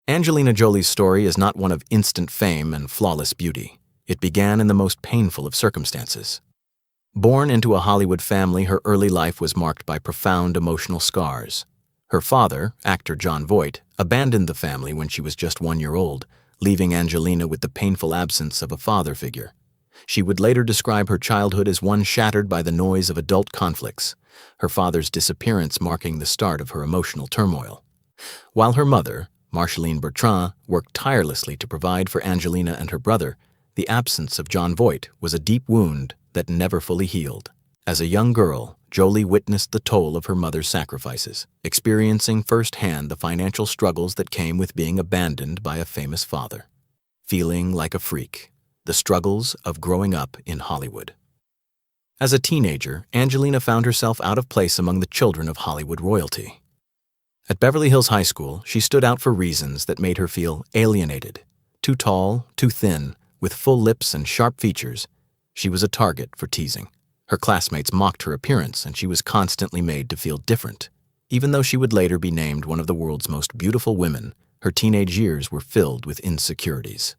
Angelina Jolie's story is not one of instant fame and flawless beauty. It began in the most painful of circumstances. Born into a Hollywood family, her early life was marked by profound emotional scars. Her father, actor Jon Voight, abandoned the family when she was just 1 year old, leaving Angelina with the painful absence of a father figure. She would later describe her childhood as one shattered by the noise of adult conflicts, her father's disappearance marking the start of her emotional turmoil. While her mother, Marceline Bertrand, worked tirelessly to provide for Angelina and her brother, the absence of Jon Voight was a deep wound that never fully healed. As a young girl, Jolie witnessed the toll of her mother's sacrifices, experiencing firsthand the financial struggles that came with being abandoned by a famous father. Feeling like a freak, the struggles of growing up in Hollywood. As a teenager, Angelina found herself out of place among the children of Hollywood royalty. At Beverly Hills High School, she stood out for reasons that made her feel alienated. Too tall, too thin, with full lips and sharp features, she was a target for teasing. Her classmates mocked her appearance, and she was constantly made to feel different. Even though she would later be named one of the world's most beautiful women, her teenage years were filled with insecurities.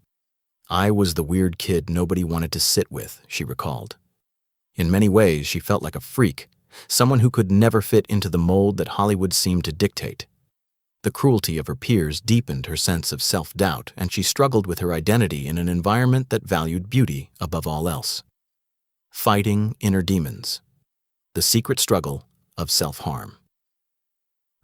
"I was the weird kid nobody wanted to sit with," she recalled. In many ways, she felt like a freak, someone who could never fit into the mold that Hollywood seemed to dictate. The cruelty of her peers deepened her sense of self-doubt, and she struggled with her identity in an environment that valued beauty above all else. Fighting inner demons. The secret struggle of self-harm.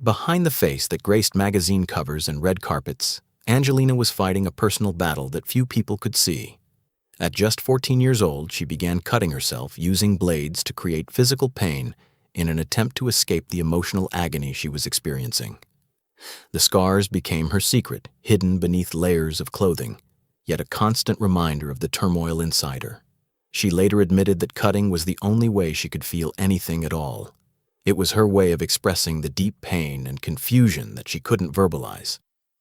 Behind the face that graced magazine covers and red carpets, Angelina was fighting a personal battle that few people could see. At just 14 years old, she began cutting herself using blades to create physical pain in an attempt to escape the emotional agony she was experiencing. The scars became her secret, hidden beneath layers of clothing, yet a constant reminder of the turmoil inside her. She later admitted that cutting was the only way she could feel anything at all. It was her way of expressing the deep pain and confusion that she couldn't verbalize.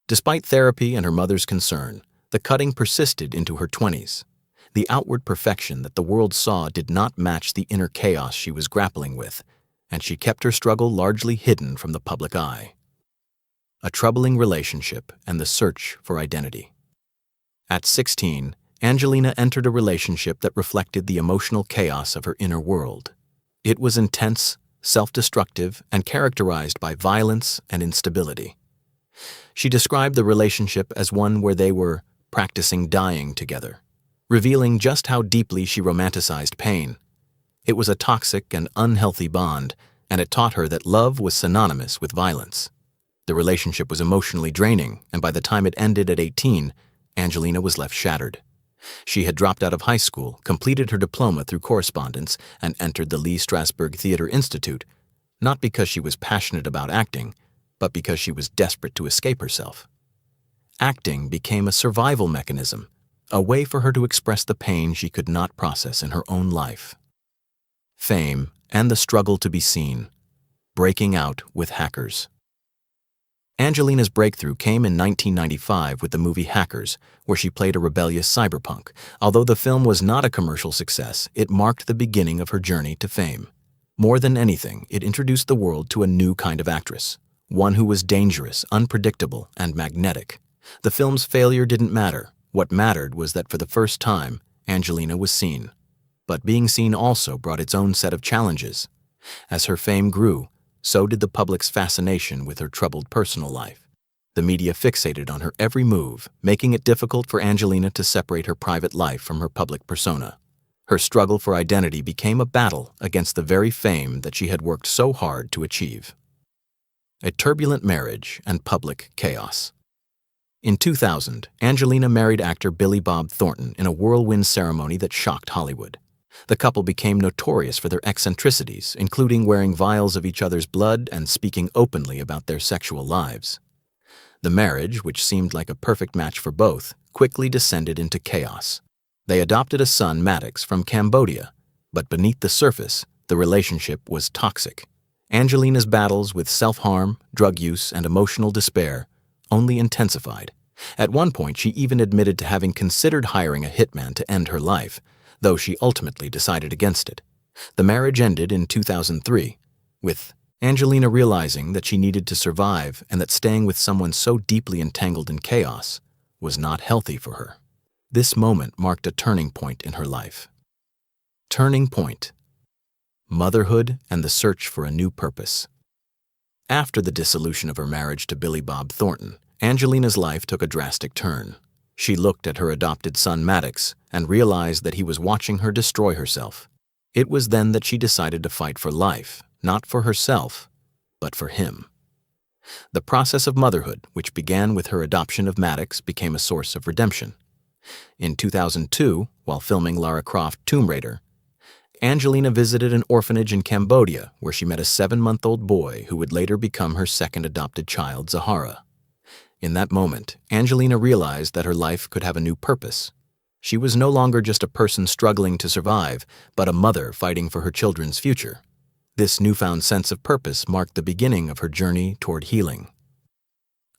Despite therapy and her mother's concern, the cutting persisted into her 20s. The outward perfection that the world saw did not match the inner chaos she was grappling with, and she kept her struggle largely hidden from the public eye. A troubling relationship and the search for identity. At 16, Angelina entered a relationship that reflected the emotional chaos of her inner world. It was intense, self-destructive, and characterized by violence and instability. She described the relationship as one where they were practicing dying together, revealing just how deeply she romanticized pain. It was a toxic and unhealthy bond, and it taught her that love was synonymous with violence. The relationship was emotionally draining, and by the time it ended at 18, Angelina was left shattered. She had dropped out of high school, completed her diploma through correspondence, and entered the Lee Strasberg Theater Institute, not because she was passionate about acting, but because she was desperate to escape herself. Acting became a survival mechanism, a way for her to express the pain she could not process in her own life. Fame and the struggle to be seen. Breaking out with Hackers. Angelina's breakthrough came in 1995 with the movie Hackers, where she played a rebellious cyberpunk. Although the film was not a commercial success, it marked the beginning of her journey to fame. More than anything, it introduced the world to a new kind of actress, one who was dangerous, unpredictable, and magnetic. The film's failure didn't matter. What mattered was that for the first time, Angelina was seen. But being seen also brought its own set of challenges. As her fame grew, so did the public's fascination with her troubled personal life. The media fixated on her every move, making it difficult for Angelina to separate her private life from her public persona. Her struggle for identity became a battle against the very fame that she had worked so hard to achieve. A turbulent marriage and public chaos. In 2000, Angelina married actor Billy Bob Thornton in a whirlwind ceremony that shocked Hollywood. The couple became notorious for their eccentricities, including wearing vials of each other's blood and speaking openly about their sexual lives. The marriage, which seemed like a perfect match for both, quickly descended into chaos. They adopted a son, Maddox, from Cambodia, but beneath the surface, the relationship was toxic. Angelina's battles with self-harm, drug use, and emotional despair only intensified. At one point, she even admitted to having considered hiring a hitman to end her life, though she ultimately decided against it. The marriage ended in 2003, with Angelina, realizing that she needed to survive and that staying with someone so deeply entangled in chaos was not healthy for her. This moment marked a turning point in her life. Turning point: motherhood and the search for a new purpose. After the dissolution of her marriage to Billy Bob Thornton, Angelina's life took a drastic turn. She looked at her adopted son Maddox and realized that he was watching her destroy herself. It was then that she decided to fight for life, not for herself, but for him. The process of motherhood, which began with her adoption of Maddox, became a source of redemption. In 2002, while filming Lara Croft Tomb Raider, Angelina visited an orphanage in Cambodia where she met a 7-month-old boy who would later become her second adopted child, Zahara. In that moment, Angelina realized that her life could have a new purpose. She was no longer just a person struggling to survive, but a mother fighting for her children's future. This newfound sense of purpose marked the beginning of her journey toward healing.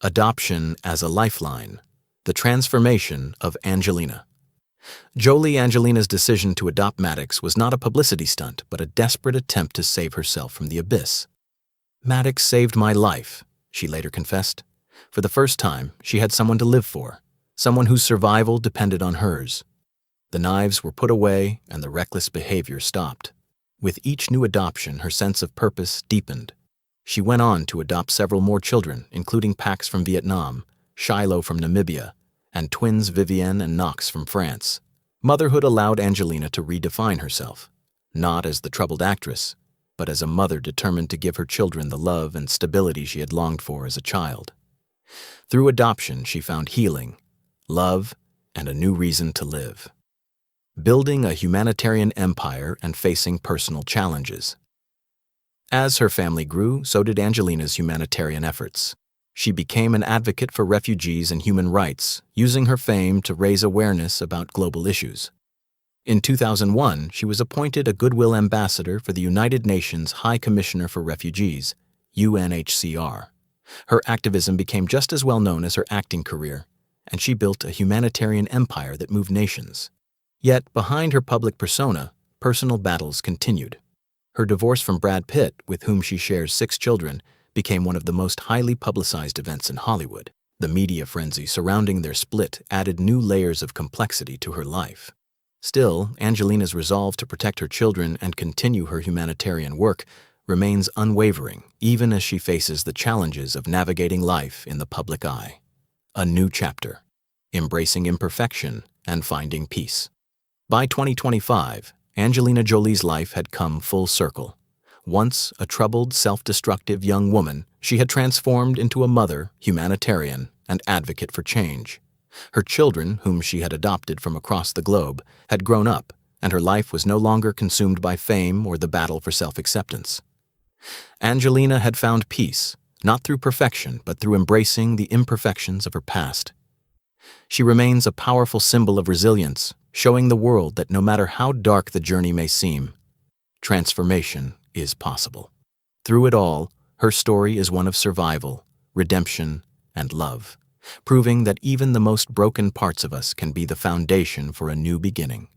Adoption as a lifeline: the transformation of Angelina. Angelina's decision to adopt Maddox was not a publicity stunt, but a desperate attempt to save herself from the abyss. "Maddox saved my life," she later confessed. For the first time, she had someone to live for, someone whose survival depended on hers. The knives were put away and the reckless behavior stopped. With each new adoption, her sense of purpose deepened. She went on to adopt several more children, including Pax from Vietnam, Shiloh from Namibia, and twins Vivienne and Knox from France. Motherhood allowed Angelina to redefine herself, not as the troubled actress, but as a mother determined to give her children the love and stability she had longed for as a child. Through adoption, she found healing, love, and a new reason to live. Building a humanitarian empire and facing personal challenges. As her family grew, so did Angelina's humanitarian efforts. She became an advocate for refugees and human rights, using her fame to raise awareness about global issues. In 2001, she was appointed a Goodwill Ambassador for the United Nations High Commissioner for Refugees, UNHCR. Her activism became just as well known as her acting career, and she built a humanitarian empire that moved nations. Yet, behind her public persona, personal battles continued. Her divorce from Brad Pitt, with whom she shares 6 children, became one of the most highly publicized events in Hollywood. The media frenzy surrounding their split added new layers of complexity to her life. Still, Angelina's resolve to protect her children and continue her humanitarian work remains unwavering, even as she faces the challenges of navigating life in the public eye. A new chapter: embracing imperfection and finding peace. By 2025, Angelina Jolie's life had come full circle. Once a troubled, self-destructive young woman, she had transformed into a mother, humanitarian, and advocate for change. Her children, whom she had adopted from across the globe, had grown up, and her life was no longer consumed by fame or the battle for self-acceptance. Angelina had found peace, not through perfection, but through embracing the imperfections of her past. She remains a powerful symbol of resilience, showing the world that no matter how dark the journey may seem, transformation is possible. Through it all, her story is one of survival, redemption, and love, proving that even the most broken parts of us can be the foundation for a new beginning.